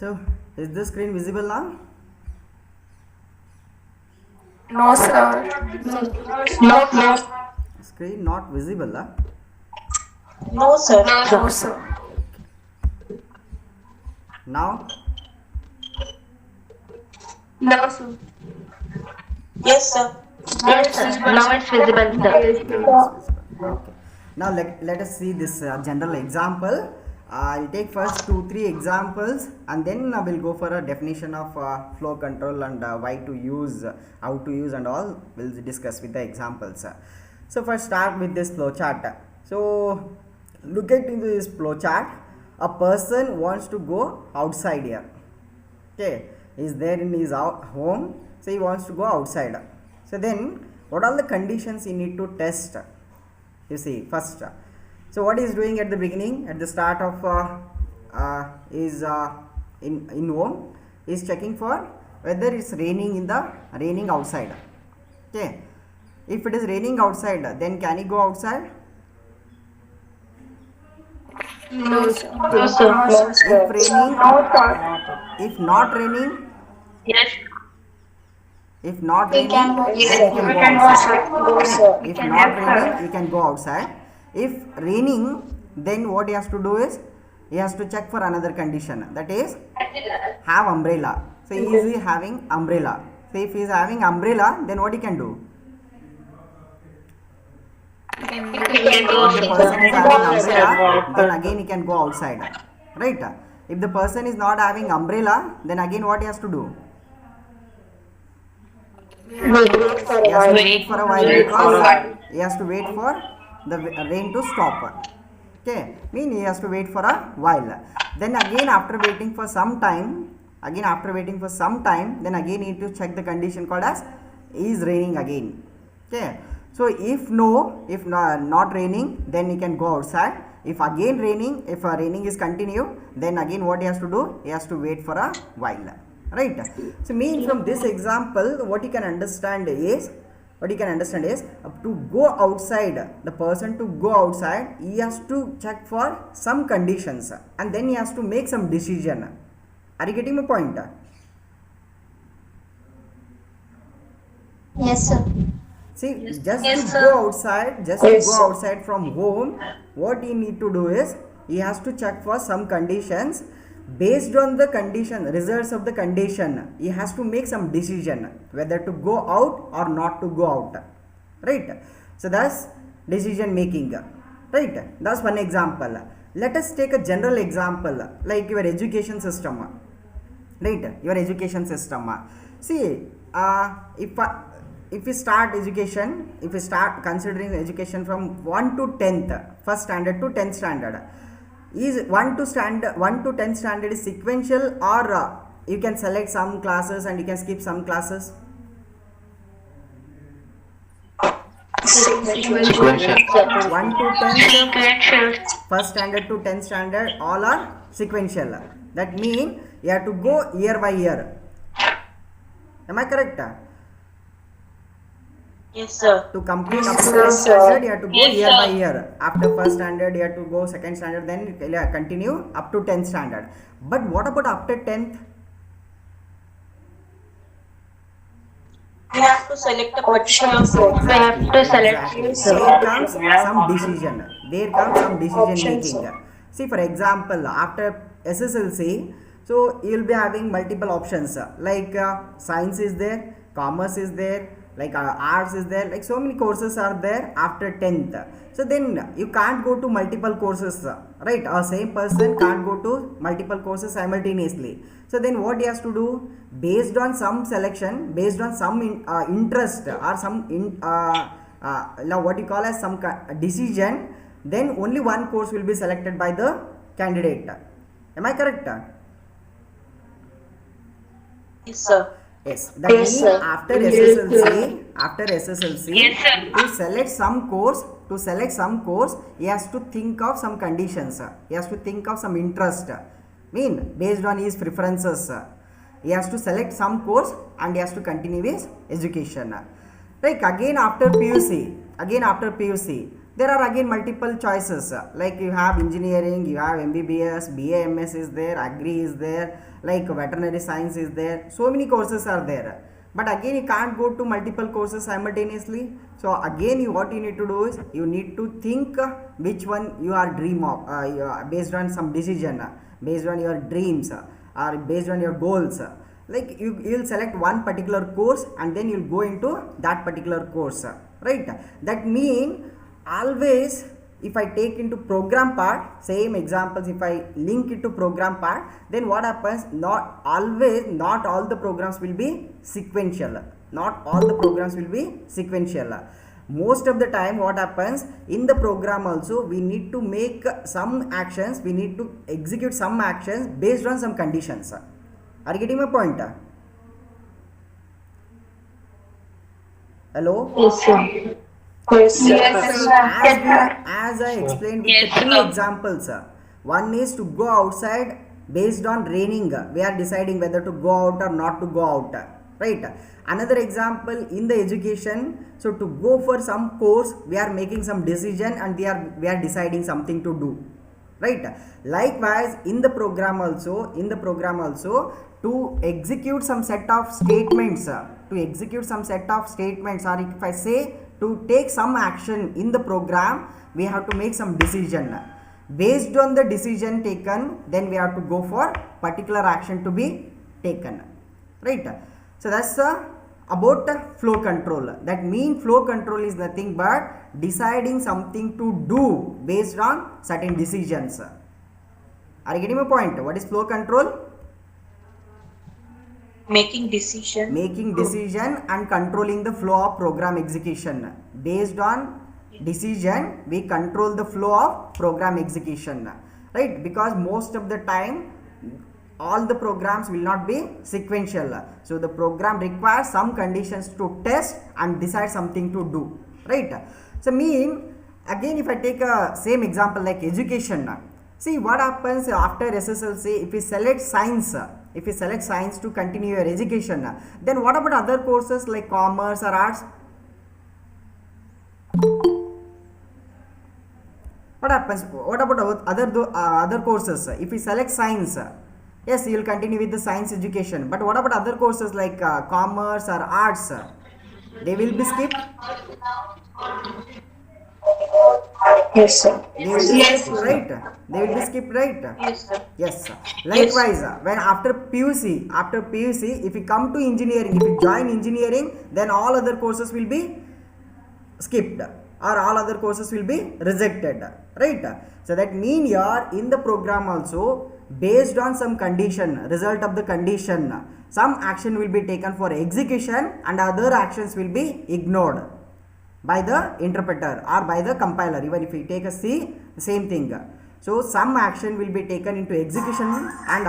So is the screen visible now? No, sir. No, no, Screen not visible, huh? no, sir. No, sir. Now No, sir. Yes, sir. Yes, sir. Now it's visible, sir. now it's visible. Okay. Now let us see this general example. I'll take first 2-3 examples, and then I will go for a definition of flow control and why to use, how to use, and all. We'll discuss with the examples. So first start with this flow chart. So look at into this flow chart. A person wants to go outside here. Okay, he's there in his home, so he wants to go outside. So then what are the conditions he need to test? You see first, so what he's doing at the beginning, at the start of is in home, is checking for whether it's raining outside. Okay, if it is raining outside, then can he go outside? No, sir. No, sir. No, sir. If raining, No, sir. if not raining, Yes. if not We raining, can go then he outside. can We go can go outside. outside. No, sir. If can not go raining, outside. he can go outside. If raining, then what he has to do is he has to check for another condition, that is have umbrella. So he is having umbrella. So if he is having umbrella, then what he can do? We can We go can go If the person is outside. having umbrella, then again he can go outside, right? If the person is not having umbrella, then again what he has to do? Wait for He a has to while. wait for a while Wait for a because while. he has to wait for the rain to stop. Okay, mean he has to wait for a while. Then again after waiting for some time, then again need to check the condition called as is raining again. Okay, so if not raining, then he can go outside. If again raining, if raining is continue, then again what he has to do? He has to wait for a while, right? So mean from this example, what you can understand is to go outside, the person to go outside, he has to check for some conditions, and then he has to make some decision. Are you getting my point? Yes, sir. See, just Yes, to sir. go outside, Yes, sir. from home, what he need to do is he has to check for some conditions. Based on the condition, results of the condition, he has to make some decision whether to go out or not to go out, right? So that's decision making, right? That's one example. Let us take a general example like your education system, right? Your education system. See, if we start education, if we start considering education from 1 to 10th, first standard to 10th standard, is 1 to 10th standard is sequential, or you can select some classes and you can skip some classes? Sequential. 1 to 10th, Sequential. first standard to 10th standard, all are sequential. That means you have to go year by year. Am I correct? Yes, sir. To complete up to Yes, 10th sir. standard, you have to go Yes, year sir. by year. After first standard, you have to go second standard, then continue up to 10th standard. But what about after 10th? We have to select a particular course. We have Exactly, to select. exactly. Sir. There comes some decision. There comes some decision Options, making. sir. See, for example, after SSLC, so you will be having multiple options like science is there, commerce is there, like arts is there, like so many courses are there after 10th. So then you can't go to multiple courses, right? A same person can't go to multiple courses simultaneously. So then what he has to do, based on some selection, based on some interest or some what you call as some decision, then only one course will be selected by the candidate. Am I correct? Yes, sir. Yes, that Yes, means sir. after SSLC, Yes, sir. to select some course, he has to think of some conditions. He has to think of some interest. Mean based on his preferences, he has to select some course and he has to continue his education. Like again after PUC, There are again multiple choices, like you have engineering, you have MBBS, BAMS is there, agri is there, like veterinary science is there, so many courses are there. But again you can't go to multiple courses simultaneously. So again what you need to do is you need to think which one you are dream of, based on some decision, based on your dreams, or based on your goals. Like you'll select one particular course and then you'll go into that particular course, right? That mean always if I take into program part, same examples, if I link it to program part, then what happens, not all the programs will be sequential, not all the programs will be sequential. Most of the time what happens in the program also, we need to make some actions, we need to execute some actions based on some conditions. Are you getting my point? Hello? Yes, sir. Yes, sir. Yes, sir. As I explained with Yes, the two sir. examples, one is to go outside based on raining, we are deciding whether to go out or not to go out, right? Another example in the education, so to go for some course we are making some decision and we are deciding something to do, right? Likewise in the program also, to execute some set of statements, or if I say to take some action in the program, we have to make some decision. Based on the decision taken, then we have to go for particular action to be taken, right? So that's about flow control. That means flow control is nothing but deciding something to do based on certain decisions. Are you getting my point? What is flow control? Making decision. Making decision and controlling the flow of program execution. Based on decision, we control the flow of program execution, right? Because most of the time all the programs will not be sequential, so the program requires some conditions to test and decide something to do, right? So mean again, if I take a same example like education, see what happens after SSLC. If we select science, to continue your education, then what about other courses like commerce or arts? What happens? What about other courses? If we select science, yes, you will continue with the science education. But what about other courses like commerce or arts? They will be skipped. Yes, sir. They will be Yes, skipped, sir. right? They will be skipped, right? Yes, sir. Yes. Likewise, when after PUC, if you come to engineering, if you join engineering, then all other courses will be skipped or all other courses will be rejected, right? So that mean here in the program also, based on some condition, result of the condition, some action will be taken for execution and other actions will be ignored by the interpreter or by the compiler. Even if we take a C, same thing. So some action will be taken into execution and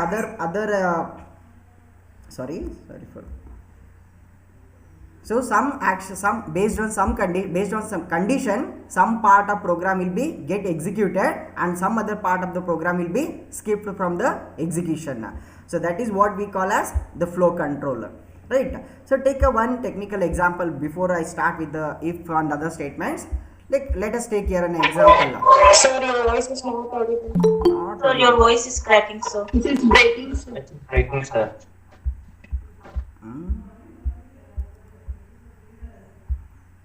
so some action, based on some condition, some part of program will be get executed and some other part of the program will be skipped from the execution. So that is what we call as the flow control, right? So take one technical example before I start with the if and other statements. Like let us take here an example. Sir, your voice is not audible. Not Sir, your voice is cracking, sir. It is breaking, sir. It's breaking, sir.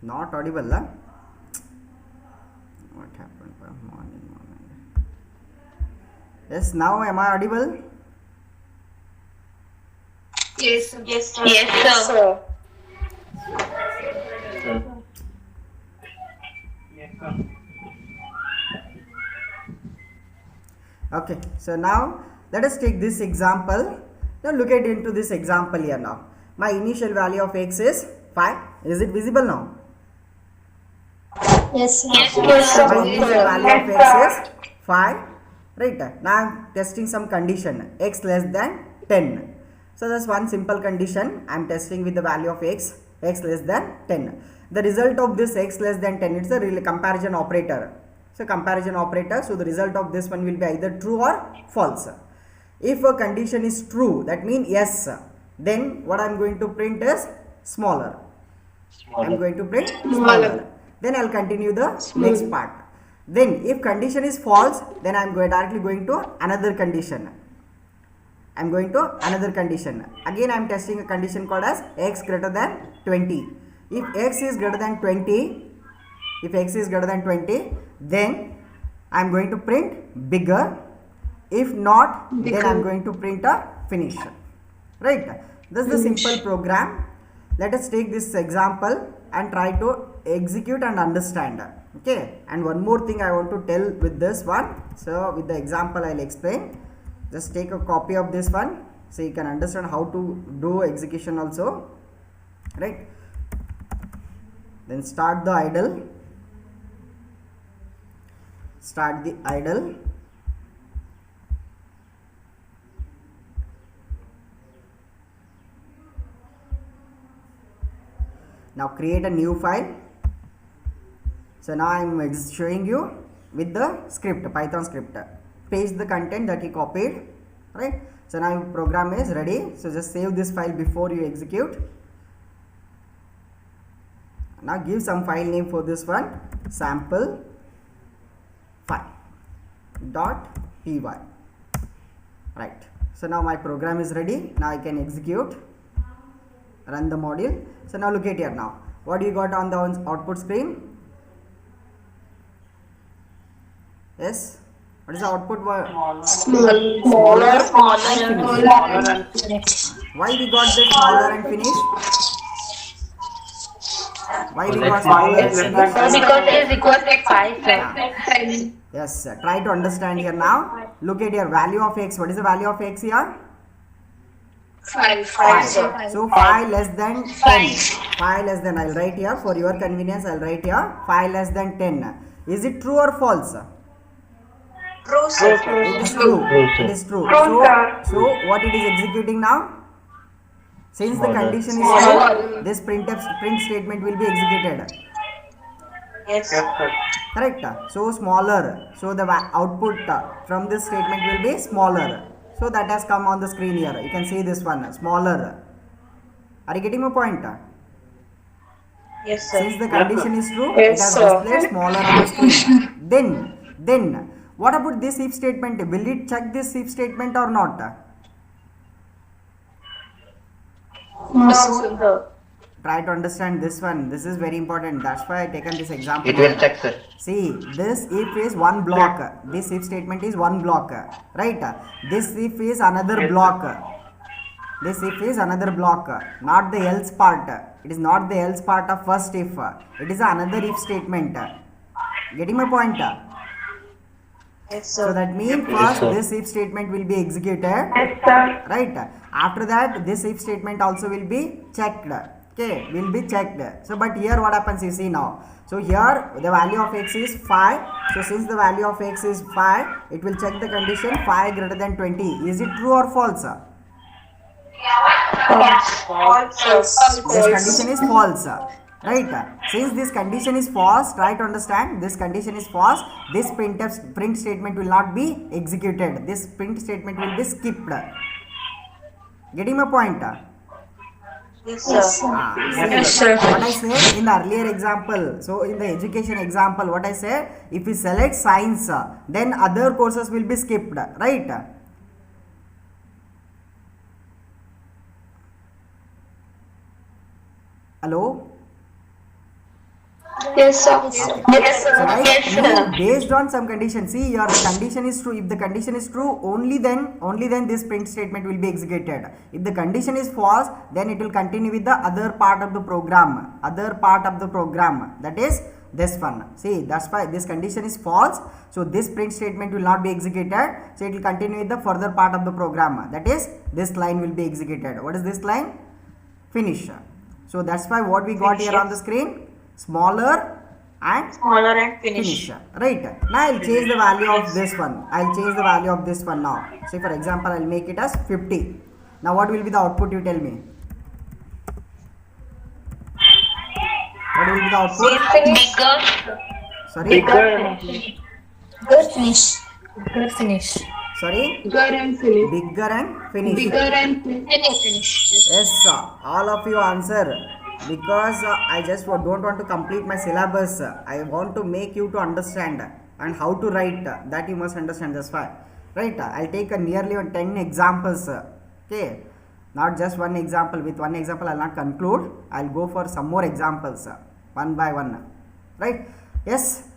Not audible, huh? What happened? Morning. Yes, now am I audible? Yes, sir. Yes, sir. Yes, sir. Sir. Okay, so now let us take this example. Now look at into this example here now. My initial value of x is 5. Is it visible now? Yes, sir. My initial value of x is 5. Right. Now I am testing some condition x less than 10. So that's one simple condition. I am testing with the value of x less than 10. The result of this x less than 10, it's a real comparison operator. So comparison operator, so the result of this one will be either true or false. If a condition is true, that means yes, then what I am going to print is smaller. I am going to print smaller. then I'll continue the next part. Then if condition is false, then I'm directly going to another condition. I'm going to another condition. Again I'm testing a condition called as x greater than 20. If x is greater than 20, then I'm going to print bigger. If not, then I'm going to print a finish. Right? This is the simple program. Let us take this example and try to execute and understand. Okay, and one more thing I want to tell with this one. So with the example I'll explain. Just take a copy of this one so you can understand how to do execution also. Right? Then start the idle. Start the idle. Now create a new file. So now I am showing you with the script, Python script. Paste the content that you copied, right? So now your program is ready. So just save this file before you execute. Now give some file name for this one, sample file.py. Right. So now my program is ready. Now I can execute, run the module. So now look at here now. What you got on the output screen? Yes. What is the output word? Smaller. Why we got the smaller and finish? Why we got smaller and finish? Because it is equal to 5. Yes. Try to understand here now. Look at your value of x. What is the value of x here? 5. 5. So 5 less than 10. 5 less than, I'll write here for your convenience. I'll write here 5 less than 10. Is it true or false? True, sir. It is true. It is true. So what it is executing now? Since the condition is true, this print statement will be executed. Yes. Correct. So smaller. So the output from this statement will be smaller. So that has come on the screen here. You can see this one, smaller. Are you getting my point? Yes, sir. Since the condition is true, Yes, it has sir. displayed smaller on the screen. Then, what about this if statement? Will it check this if statement or not? No, Sir. Try to understand this one. This is very important. That's why I taken this example. It will check, sir. See, this if is one block. This if statement is one block. Right? This if is another block. This if is another block. Not the else part. It is not the else part of first if. It is another if statement. Getting my point? Yes, So sir. that means first this if statement will be executed. Yes, sir. Right? After that this if statement also will be checked. Okay, will be checked. So but here what happens, you see now. So here the value of x is 5. So since the value of x is 5, it will check the condition 5 greater than 20. Is it true or false? False. This condition is false. Right? Since this condition is false, try to understand, this condition is false, this print statement will not be executed. This print statement will be skipped. Getting my point? Yes, sir. Yes, sir. What I said in the earlier example, so in the education example, what I said, if we select science, then other courses will be skipped, right? Hello? Yes, sir. Yes, So sir. right, Yes, you sir. based on some condition, see your condition is true. If the condition is true, only then this print statement will be executed. If the condition is false, then it will continue with the other part of the program. That is this one. See, that's why this condition is false. So this print statement will not be executed. So it will continue with the further part of the program. That is, this line will be executed. What is this line? Finish. So that's why what we got here on the screen, smaller and Smaller and finish. finish. Right. Now I'll change the value of this one. I'll change the value of this one now. Say for example, I'll make it as 50. Now what will be the output, you tell me? What will be the output? Bigger. Sorry? Good finish. Good finish. Sorry? Bigger and finish. Bigger and finish. Bigger and finish. Yes, sir. All of you answer. because I just don't want to complete my syllabus. I want to make you to understand and how to write. That you must understand. That's why, right? I'll take nearly 10 examples. Okay, not just one example. With one example, I'll not conclude. I'll go for some more examples, one by one. Right? Yes.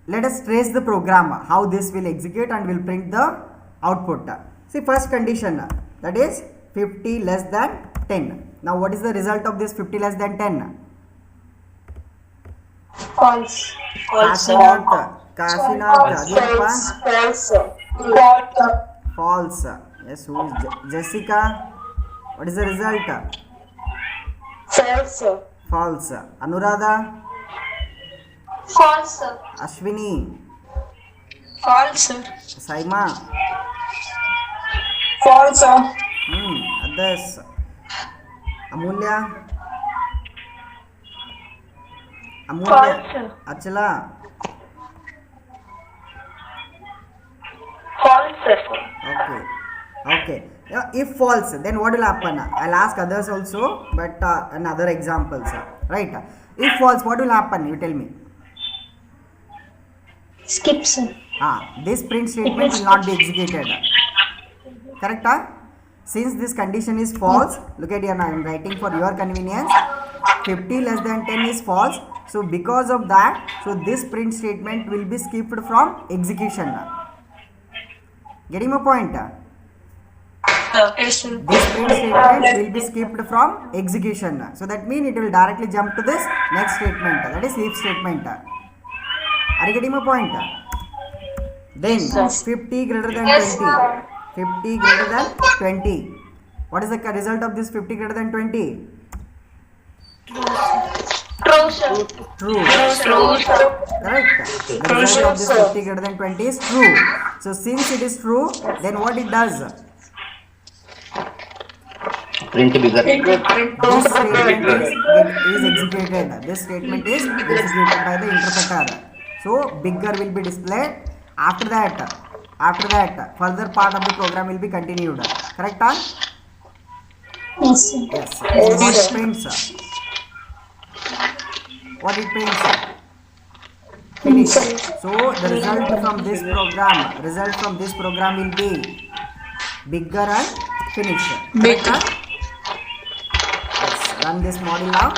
Let us trace the program, how this will execute and will print the output. See, first condition, that is 50 less than 10. Now what is the result of this 50 less than 10? False. Kashinath, Adiyappa? False. Yes, who is Jessica? What is the result? False. False. Anuradha? False. Ashwini? False. Saima? False. Others? Amulya? False. Achala? False. Okay. Yeah, if false, then what will happen? I'll ask others also, but another examples. Right? If false, what will happen? You tell me. Skip, sir. This print statement will not be executed. Correct? Since this condition is false, look at here, I am writing for your convenience. 50 less than 10 is false. So because of that, so this print statement will be skipped from execution. Getting my point? Yes, sir. This print statement will be skipped from execution. So that means it will directly jump to this next statement, that is if statement. Are you getting my point? Then 50 greater than 20. 50 greater than 20. What is the result of this 50 greater than 20? True, sir. True. True, sir. Correct. The result of this 50 greater than 20 is true. So since it is true, then what it does? Print bigger. This statement is executed. This statement is executed by the interpreter. So bigger will be displayed. After that, further part of the program will be continued. Correct? Yes, sir. Yes. What it prints? What it prints? Finish. So the result from this program will be bigger and finish. Correct? Let's run this model now.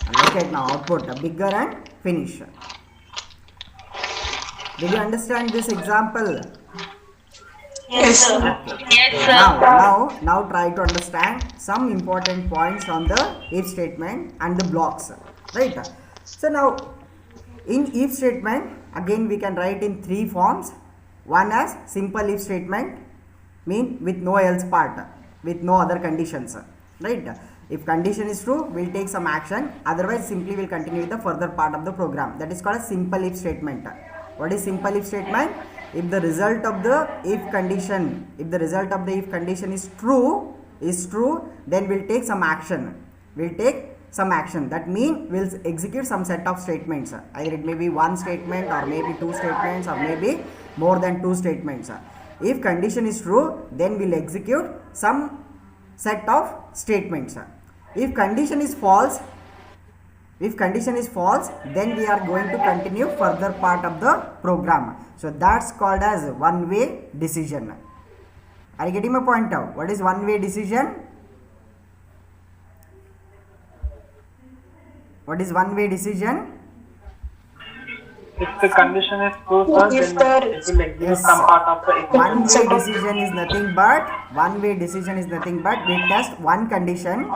And look at now output bigger and finish. Did you understand this example? Yes, sir. Yes, sir. Now try to understand some important points on the if statement and the blocks. Right? So now in if statement again we can write in three forms. One as simple if statement, mean with no else part, with no other conditions. Right? If condition is true, we'll take some action. Otherwise simply we'll continue with the further part of the program. That is called a simple if statement. What is simple if statement? If the result of the if condition is true, then we'll take some action. That means we'll execute some set of statements. Either it may be one statement or maybe two statements or maybe more than two statements. If condition is true, then we'll execute some set of statements. If condition is false, then we are going to continue further part of the program. So that's called as one-way decision. Are you getting my point out? What is one-way decision? What is one-way decision? If the condition is true, sir, then it will execute Yes. some part of the execution. One-way decision is nothing but we test one condition,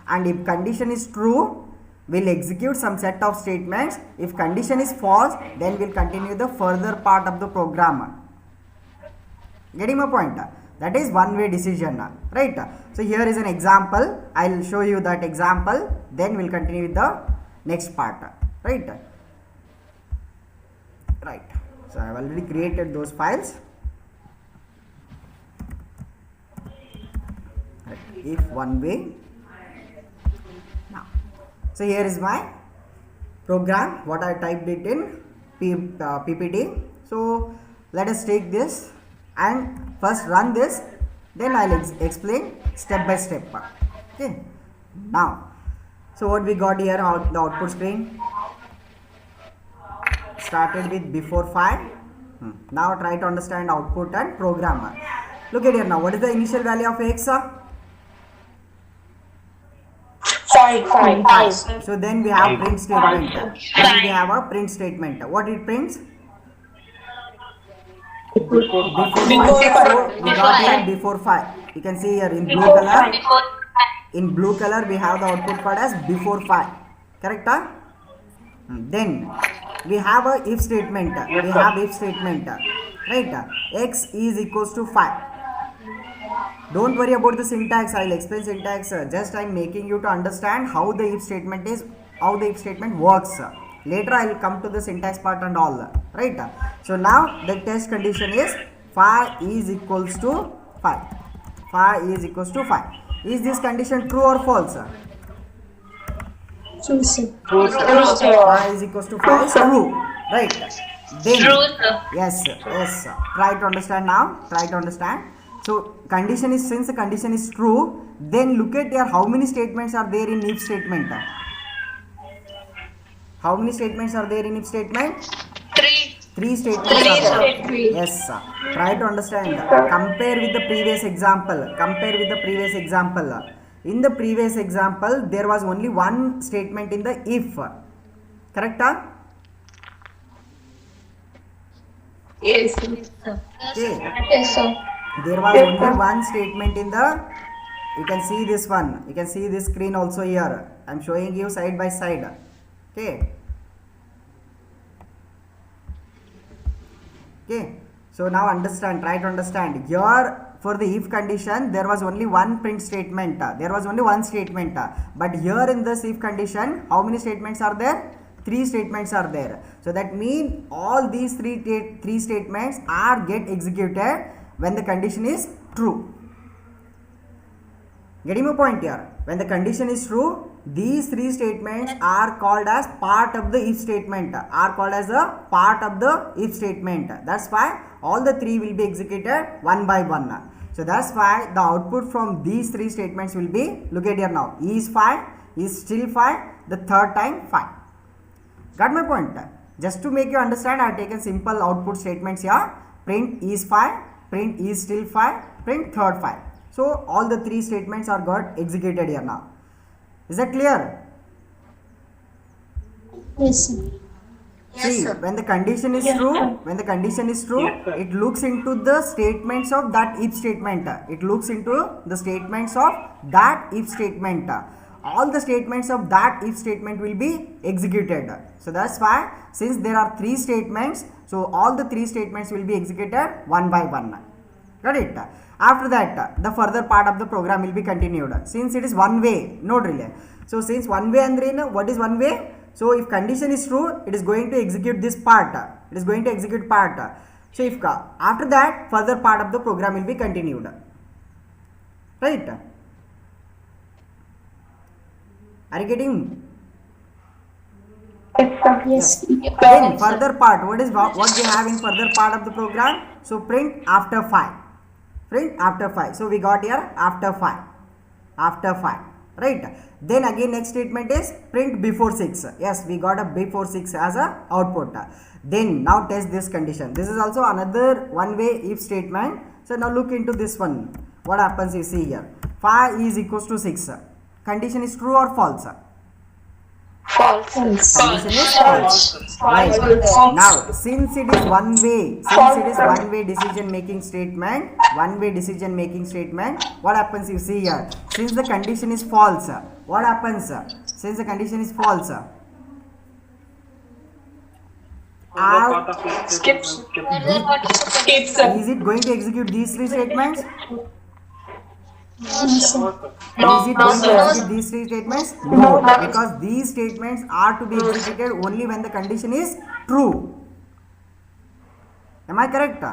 and if condition is true, we'll execute some set of statements. If condition is false, then we'll continue the further part of the program. Getting my point? That is one-way decision, right? So here is an example. I'll show you that example, then we'll continue with the next part, right? So I've already created those files. If one way. Now, so here is my program, what I typed it in PPT. So let us take this and first run this, then I'll explain step by step. Okay, Now, so what we got here, the output screen started with before 5. Now try to understand output and program. Look at here now. What is the initial value of x? 5. So then we have print statement. Then we have a print statement. What it prints? Before 5. So we got here before 5. You can see here in blue color. In blue color we have the output code as before 5. Correct? Then we have a if statement. Yes, We sir. have if statement. Right? X is equals to 5. Don't worry about the syntax. I'll explain syntax. Just I'm making you to understand how the if statement is, how the if statement works. Later I will come to the syntax part and all. Right? So now the test condition is phi is equals to 5. Phi is equals to 5. Is this condition true or false? True, sir. Phi is equals to 5 is true. Right? Then True, sir. yes. Try to understand now. Try to understand. So condition is, since the condition is true, then look at here how many statements are there in if statement. How many statements are there in if statement? 3. 3 statements are there. Yes. Try to understand. Compare with the previous example. Compare with the previous example. In the previous example, there was only one statement in the if. Correct? Yes. Okay. Yes, sir. There was only one statement in the, you can see this one, you can see this screen also here. I am showing you side by side. Okay. So now understand, try to understand. Here for the if condition there was only one print statement. There was only one statement. But here in this if condition, how many statements are there? 3 statements are there. So that means all these three statements are get executed when the condition is true. Getting my point here? When the condition is true, these 3 statements are called as part of the if statement. Are called as a part of the if statement. That's why all the 3 will be executed one by one. So that's why the output from these 3 statements will be, look at here now, is 5, is still 5, the third time 5. Got my point? Just to make you understand, I have taken simple output statements here. Print is 5, print is still 5, print third 5. So all the 3 statements are got executed here now. Is that clear? Yes, sir. See, when the condition is true, when the condition is true, Yes, sir. it looks into the statements of that if statement. It looks into the statements of that if statement. All the statements of that if statement will be executed. So that's why, since there are 3 statements, so all the 3 statements will be executed one by one. Got it? After that, the further part of the program will be continued. Since it is one way, no delay. So since one way and what is one way? So if condition is true, it is going to execute this part. It is going to execute part. So if after that, further part of the program will be continued. Right? Are you getting? Yes. Then further part, what we have in further part of the program? So print after 5. Print after 5. So we got here after 5. After 5. Right? Then again next statement is print before 6. Yes, we got a before 6 as a output. Then now test this condition. This is also another one way if statement. So now look into this one. What happens you see here. 5 is equals to 6. Condition is true or false? False. Condition is false. Right. Now, since it is one way decision making statement, what happens you see here? Since the condition is false, what happens? Since the condition is false, Skips. is it going to execute these 3 statements? Is it going to execute these 3 statements? No, because these statements are to be executed only when the condition is true. Am I correct?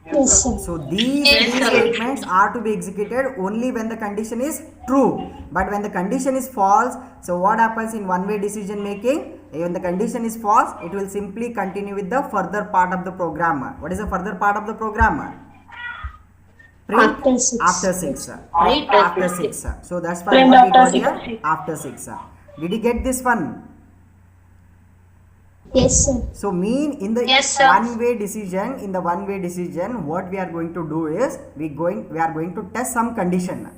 Yes, sir. So these 3 statements are to be executed only when the condition is true. But when the condition is false, so what happens in one way decision making? When the condition is false, it will simply continue with the further part of the program. What is the further part of the program? print After 6. after 6. Print After after 6. So that's why Print what we after got here 6. after 6. Did you get this one? Yes, sir. So mean in the Yes, sir. one-way decision, what we are going to do is we are going to test some condition.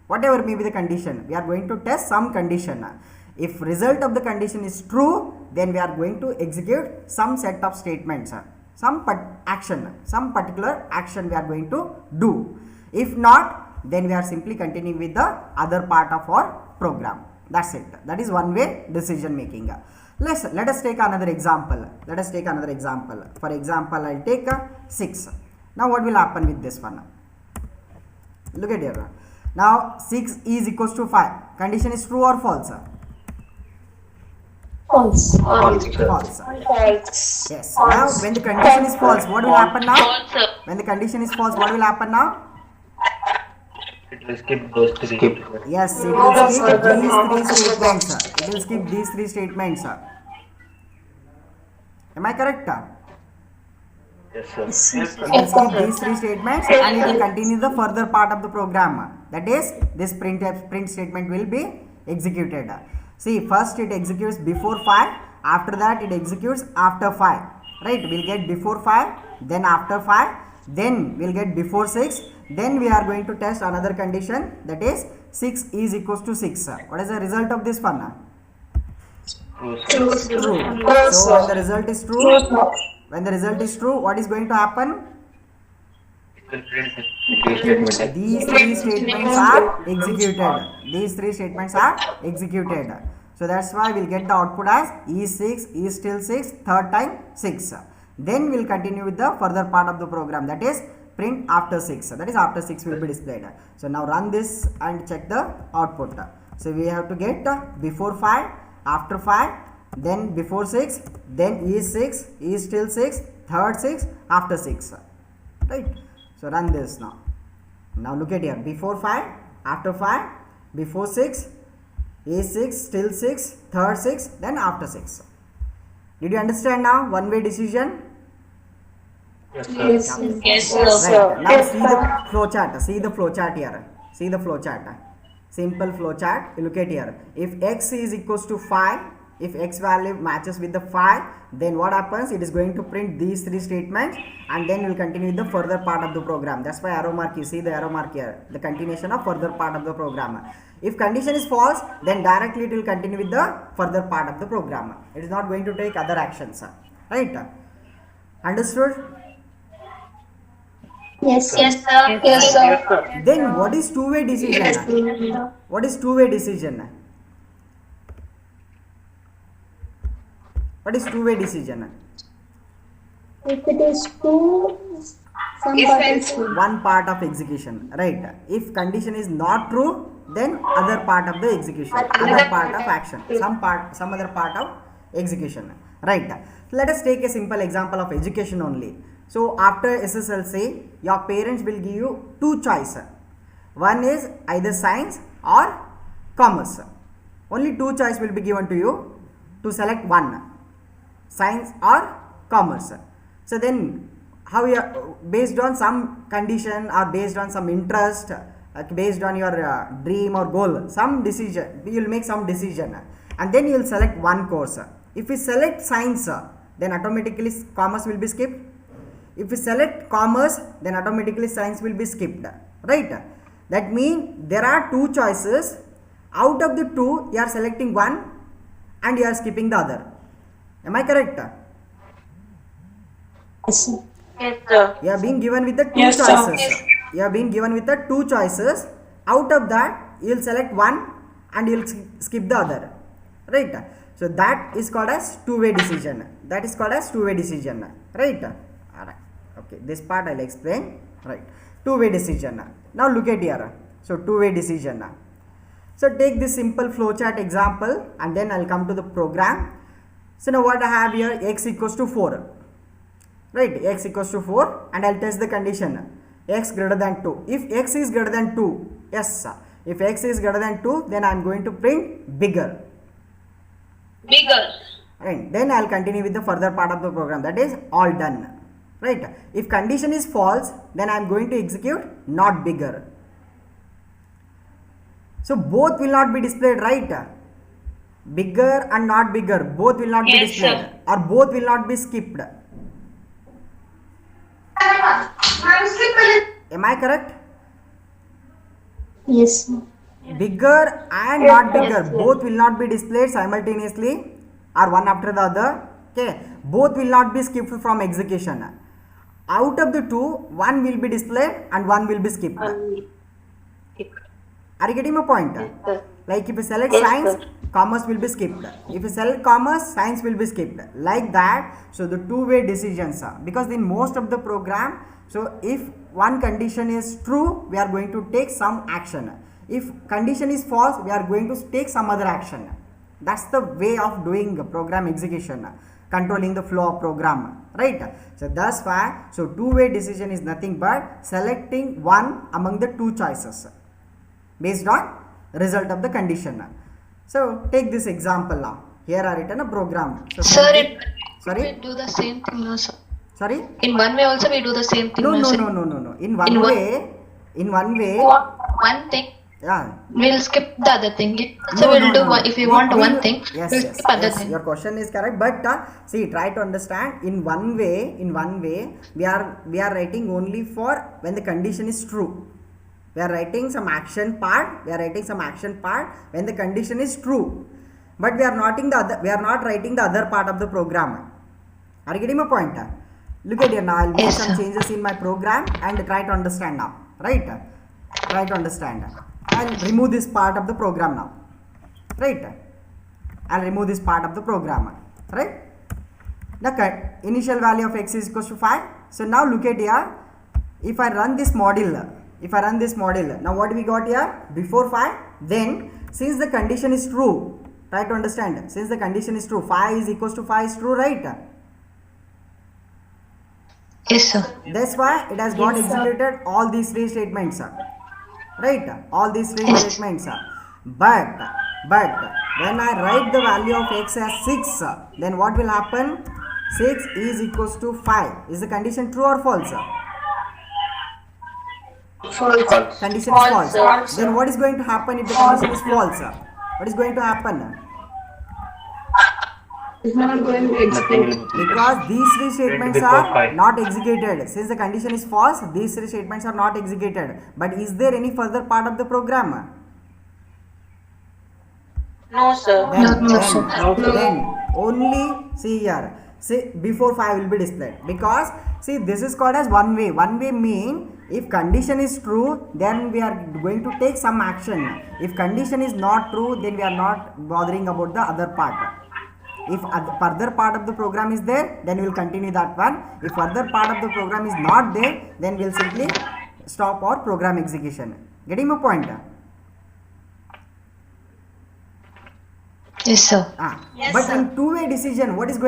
Whatever may be the condition, we are going to test some condition. If result of the condition is true, then we are going to execute some set of statements, some particular action we are going to do. If not, then we are simply continuing with the other part of our program. That's it. That is one-way decision making. Let us take another example. For example, I'll take 6. Now what will happen with this one? Look at here. Now 6 is equals to 5. Condition is true or false? False. False. False. Yes. Now when the condition is false, what will happen now? False, sir. When the condition is false, what will happen now? It will skip those three. Yes, it will skip these 3 statements. It will skip these 3 statements. Am I correct? Yes, sir. Yes, sir. Yes, sir. It will skip these 3 statements and it will continue the further part of the program. That is, this print statement will be executed. See, first it executes before 5. After that, it executes after 5. Right? We'll get before 5, then after 5, then we'll get before 6. Then we are going to test another condition, that is 6 is equals to 6. What is the result of this one? True, sir. True. True. So when the result is true, what is going to happen? It will print the statement. These 3 statements are executed. So that's why we'll get the output as is 6, is still 6, third time 6. Then we'll continue with the further part of the program, that is print after 6. That is after 6 will be displayed. So now run this and check the output. So we have to get before 5, after 5, then before 6, then is 6, is still 6, third 6, after 6. Right? So run this now. Now look at here, before 5, after 5, before 6, is 6, still 6, third 6, then after 6. Did you understand now one-way decision? Yes, sir. Yes, sir. Yes, sir. Right. Now see the flow chart. See the flow chart here. See the flow chart. Simple flow chart. Look at here. If x is equals to 5, if x value matches with the 5, then what happens? It is going to print these 3 statements and then will continue with the further part of the program. That's why arrow mark, you see the arrow mark here, the continuation of further part of the program. If condition is false, then directly it will continue with the further part of the program. It is not going to take other actions. Right? Understood? Yes, sir. Yes, sir. Yes, sir. Yes, sir. Then what is two-way decision? Yes, sir. What is two-way decision? What is two-way decision? If it is true, some If part it's is true. One part of execution, right? If condition is not true, then other part of the execution, other part of action, some other part of execution, right? Let us take a simple example of education only. So after SSLC, your parents will give you 2 choices. One is either science or commerce. Only 2 choices will be given to you to select one, science or commerce. So then how you are, based on some condition or based on some interest, based on your dream or goal, some decision, you will make some decision and then you will select one course. If you select science, then automatically commerce will be skipped. If you select commerce, then automatically science will be skipped, right? That means there are 2 choices. Out of the 2, you are selecting one and you are skipping the other. Am I correct? Yes, sir. Yes, sir. You are being given with the 2 Yes, sir. choices. You are being given with the 2 choices. Out of that, you will select one and you will skip the other, right? So that is called as two-way decision. That is called as two-way decision, right? Alright. Okay, this part I'll explain. Right, two-way decision. Now look at here. So two-way decision. So take this simple flowchart example and then I'll come to the program. So now what I have here, x equals to 4. Right, x equals to 4 and I'll test the condition. X greater than 2. If x is greater than 2, yes sir. If x is greater than 2, then I'm going to print bigger. Bigger. Right, then I'll continue with the further part of the program. That is all done. right? If condition is false, then I am going to execute not bigger. So both will not be displayed, right? Bigger and not bigger, both will not be Yes, displayed, sir. or both will not be skipped. Am I correct? Yes. Bigger and not bigger, both will not be displayed simultaneously or one after the other. Okay, both will not be skipped from execution. Out of the two, one will be displayed and one will be skipped. Are you getting my point? Like if you select science, commerce will be skipped. If you select commerce, science will be skipped. Like that. So the two-way decisions are, because in most of the program, so if one condition is true, we are going to take some action. If condition is false, we are going to take some other action. That's the way of doing program execution, controlling the flow of program, right? So that's why, so two-way decision is nothing but selecting one among the two choices based on result of the condition. So take this example now. Here I written a program. So Sir, something- we sorry, do the same thing now, sir. sorry. In one way also we do the same thing No, now, no, sir. no, no, no, no. In one In one- way, in one way, One thing, yeah. we'll skip the other thing. So No, we'll no, do no. one, if we We- want we one will- thing, yes, we'll yes, skip other yes, thing. your question is correct, but see, try to understand. In one way, we are writing only for when the condition is true. We are writing some action part. We are writing some action part when the condition is true, but we are not in the other. We are not writing the other part of the program. Are you getting my point? Look at here now. I'll make Yes, some sir. changes in my program and try to understand now. Right? Try to understand. I'll remove this part of the program now. Right? I'll remove this part of the program. Right? The initial value of x is equals to 5. So now look at here. If I run this model, now what we got here? Before 5, then since the condition is true, try to understand. Since the condition is true, 5 is equals to 5 is true, right? Yes, sir. That's why it has got executed all these three statements, right? All these three Yes. statements. But when I write the value of x as 6, then what will happen? 6 is equals to 5. Is the condition true or false? False. Condition is false. Then what is going to happen if the condition is false? What is going to happen? It's not going to Nothing execute. will be. Because these three statements before are 5. not executed. Since the condition is false, these three statements are not executed. But is there any further part of the program? No, sir. Then only see here. See, before 5 will be displayed, because see, this is called as one way. One way mean if condition is true, then we are going to take some action. If condition is not true, then we are not bothering about the other part. If further part of the program is there, then we will continue that one. If further part of the program is not there, then we will simply stop our program execution. Getting my point? Yes, sir. But in two-way decision, what is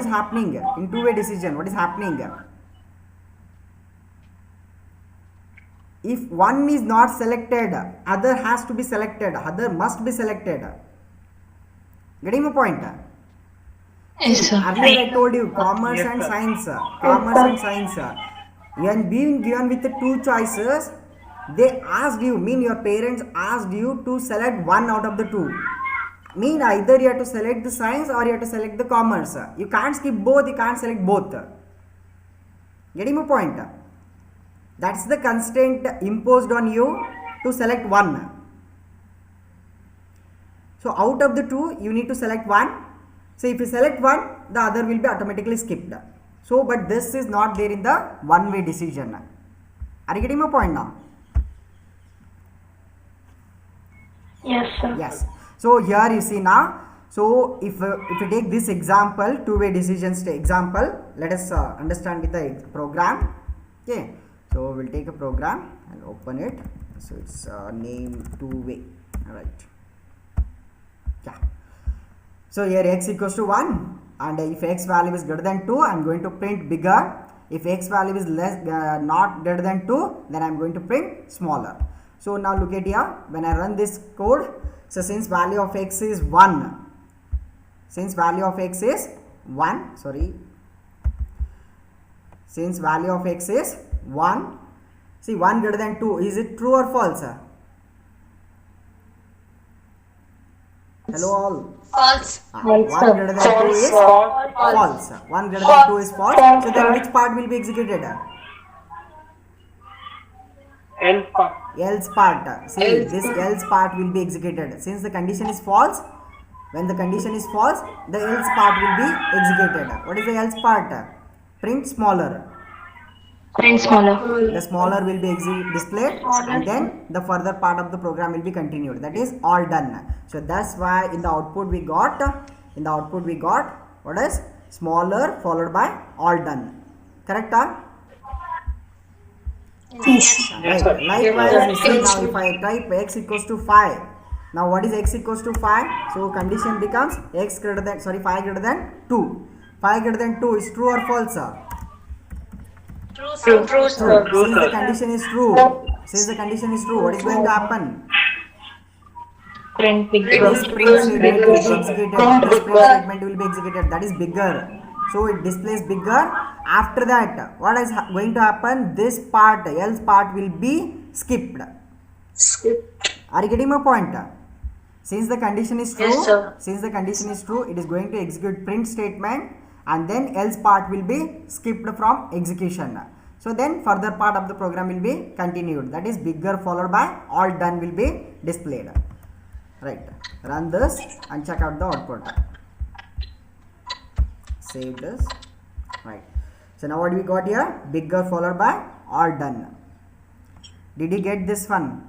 happening? In two-way decision, what is happening? If one is not selected, other has to be selected, other must be selected. Getting my point? Yes, sir. Earlier I told you commerce Yes, and sir. science. Commerce and science. When being given with the two choices, they asked you, mean your parents asked you to select one out of the two. Mean either you have to select the science or you have to select the commerce. You can't skip both, you can't select both. Getting my point? That's the constraint imposed on you to select one. So out of the two, you need to select one. So if you select one, the other will be automatically skipped. So, but this is not there in the one-way decision. Are you getting my point now? Yes, sir. Yes. So here you see now. So if you take this example, two-way decisions example, let us understand with the program. Okay. So we'll take a program and open it. So it's name two-way. All right. Yeah. So here x equals to 1, and if x value is greater than 2, I am going to print bigger. If x value is not greater than 2, then I am going to print smaller. So now look at here, when I run this code, so since value of x is 1, since value of x is 1, see 1 greater than 2, is it true or false? Hello all. False. 1 greater than 2 is false. 1 greater than 2 is false. So then which part will be executed? Else part. Else part. See, this else part will be executed. Since the condition is false, when the condition is false, the else part will be executed. What is the else part? Print smaller. Print smaller. The smaller will be displayed, and then the further part of the program will be continued. That is all done. So that's why in the output we got what is smaller followed by all done. Correct? Yes. Yes, sir. Likewise, you see now if I type x equals to 5, now what is x equals to 5? So condition becomes 5 greater than 2. 5 greater than 2 is true or false? True, sir. Since the condition is true, what is going to happen? Print bigger. This print statement will be executed. That is bigger. So it displays bigger. After that, what is going to happen? This part, else part, will be skipped. Are you getting my point? Since the condition is true, Yes, sir. it is going to execute print statement, and then else part will be skipped from execution. So then further part of the program will be continued. That is bigger followed by all done will be displayed. Right. Run this and check out the output. Save this. Right. So now what we got here? Bigger followed by all done. Did you get this one?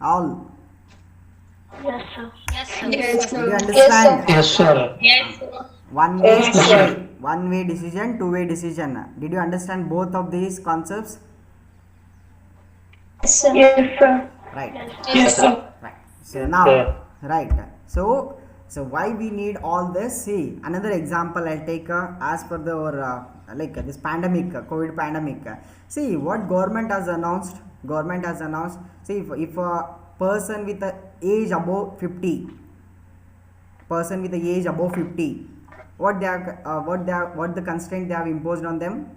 All. Yes, sir. Yes, Did sir. you understand? Yes, sir. Yes, sir. One way decision, two way decision. Did you understand both of these concepts? Yes, sir. Yes, sir. Right. Yes, sir. Right. So now, right. So why we need all this? See, another example I'll take as per the like this pandemic, COVID pandemic. See what government has announced. See, if a person with a age above 50, what the constraint they have imposed on them?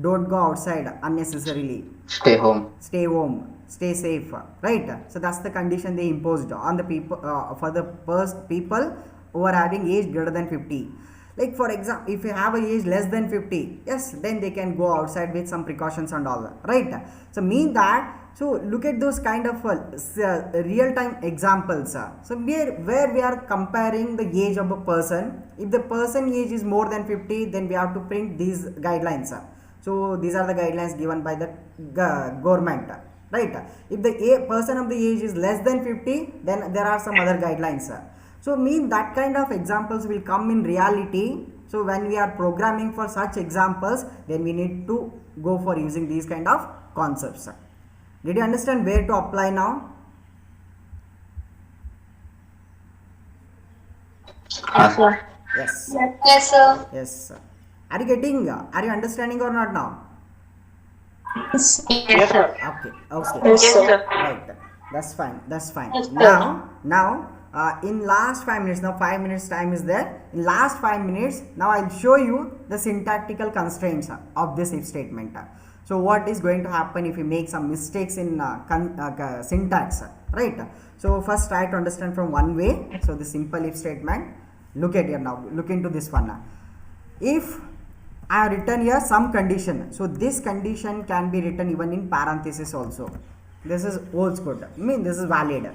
Don't go outside unnecessarily. Stay home. Stay home, stay safe, right? So that's the condition they imposed on the people for the people who are having age greater than 50. Like for example, if you have a age less than 50, yes, then they can go outside with some precautions and all, right? So mean that, so look at those kind of real-time examples. So where we are comparing the age of a person. If the person age is more than 50, then we have to print these guidelines. So these are the guidelines given by the government, right? If the person of the age is less than 50, then there are some other guidelines. So mean that kind of examples will come in reality. So when we are programming for such examples, then we need to go for using these kind of concepts. Did you understand where to apply now? Yes, sir. Yes. Yes, sir. Yes. Are you understanding or not now? Yes, Yes, sir. sir. Okay. Yes, sir. Right. That's fine. Yes, sir. Now, in last 5 minutes, now 5 minutes time is there. In last 5 minutes, now I'll show you the syntactical constraints of this if statement. So what is going to happen if you make some mistakes in syntax, right? So first try to understand from one way. So the simple if statement. Look at here now. Look into this one. If I have written here some condition, so this condition can be written even in parenthesis also. This is holds good. I mean this is valid.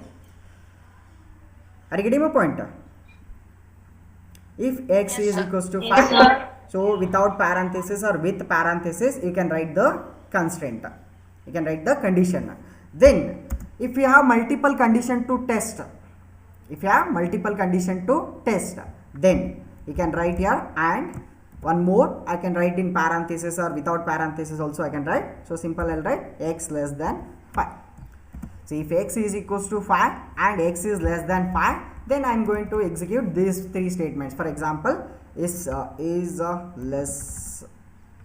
Are you getting my point? If x is equals to 5, so without parenthesis or with parenthesis, you can write the constraint. You can write the condition. Then, if you have multiple condition to test, then you can write here, and one more I can write in parenthesis or without parenthesis also I can write. So simple, I'll write x less than 5. So if x is equals to 5 and x is less than 5, then I am going to execute these three statements. For example, is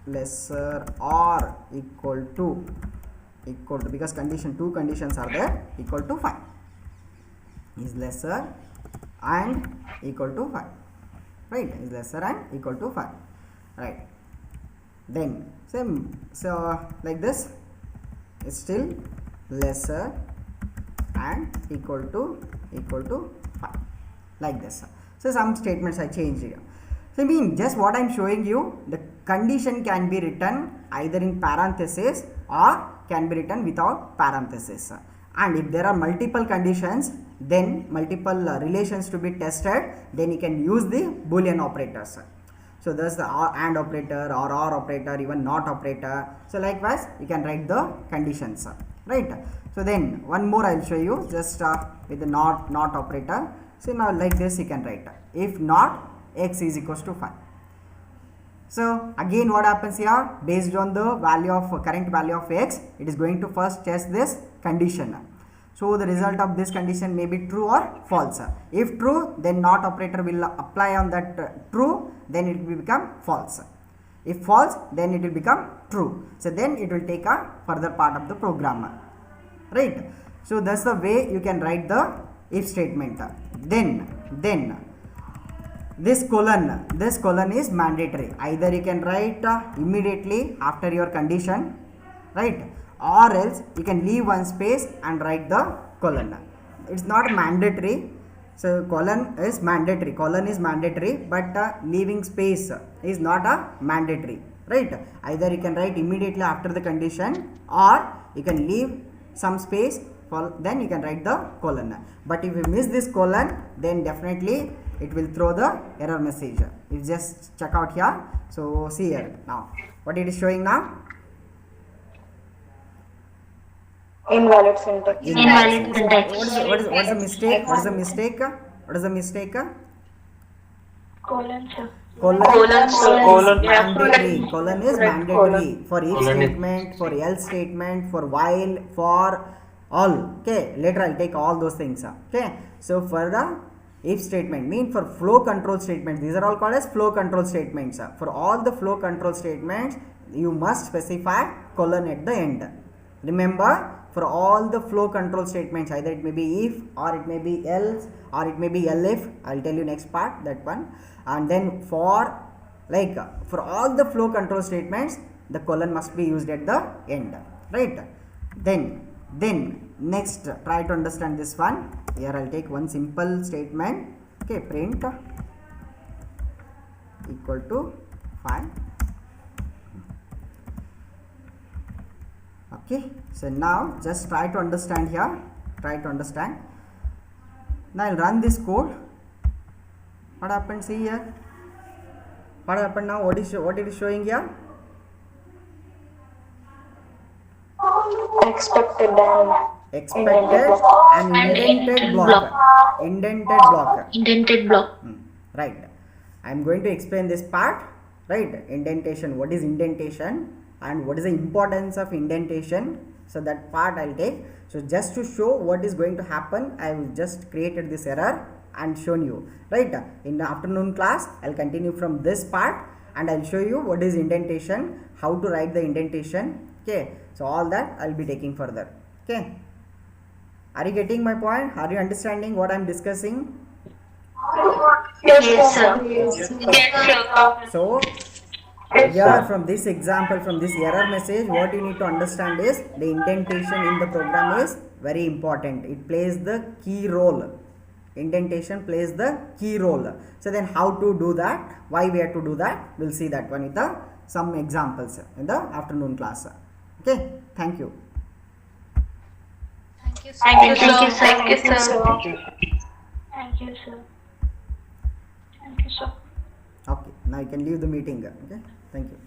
lesser or equal to, because two conditions are there, equal to 5. Is lesser and equal to 5. right? Is lesser than equal to 5, right? Then same, so like this is still lesser and equal to 5, like this. So some statements I changed here. So I mean, just what I'm showing you, the condition can be written either in parenthesis or can be written without parenthesis. And if there are multiple conditions, then multiple relations to be tested, then you can use the Boolean operators. So there's the AND operator or OR operator, even NOT operator. So likewise, you can write the conditions, right? So then one more I'll show you, just with the NOT operator. So now like this you can write, if not x is equals to 5. So again what happens here, based on the value of current value of x, it is going to first test this condition. So the result of this condition may be true or false. If true, then NOT operator will apply on that true, then it will become false. If false, then it will become true. So then it will take a further part of the program, right? So that's the way you can write the if statement. Then this colon is mandatory. Either you can write immediately after your condition, right, or else you can leave one space and write the colon. It's not mandatory. So colon is mandatory, but leaving space is not a mandatory, right? Either you can write immediately after the condition, or you can leave some space for, then you can write the colon. But if you miss this colon, then definitely it will throw the error message. You just check out here. So see here now what it is showing now. Invalid syntax. Invalid syntax. What is the mistake? What is the mistake? Colon, sir. Colon Colon. mandatory. Colon is mandatory for if Colon is- statement, for else statement, for while, for all. Okay, later I'll take all those things. Okay, so for the if statement, mean for flow control statements, these are all called as flow control statements. For all the flow control statements, you must specify colon at the end. Remember, for all the flow control statements, either it may be if, or it may be else, or it may be elif. I'll tell you next part, that one. And then for all the flow control statements, the colon must be used at the end, right? Then next, try to understand this one. Here I'll take one simple statement. Okay, print equal to 5. Okay, so now just try to understand here. Now I'll run this code. What happened? See here. What happened now? What it is showing here? Expected and indented block. Indented block. Right. I am going to explain this part. Right. Indentation. What is indentation? And what is the importance of indentation? So that part I'll take. So just to show what is going to happen, I will just created this error and shown you, right? In the afternoon class, I'll continue from this part and I'll show you what is indentation, how to write the indentation. Okay, so all that I'll be taking further. Okay, are you getting my point? Are you understanding what I'm discussing? Yes, sir. Yes. So here from this example, from this error message, what you need to understand is the indentation in the program is very important. It plays the key role. Indentation plays the key role. So then how to do that, why we have to do that, we'll see that one with some examples in the afternoon class. Okay, thank you. Thank you, sir. Thank you, sir. Thank you, sir. Thank you, sir. Okay, now you can leave the meeting. Okay, thank you.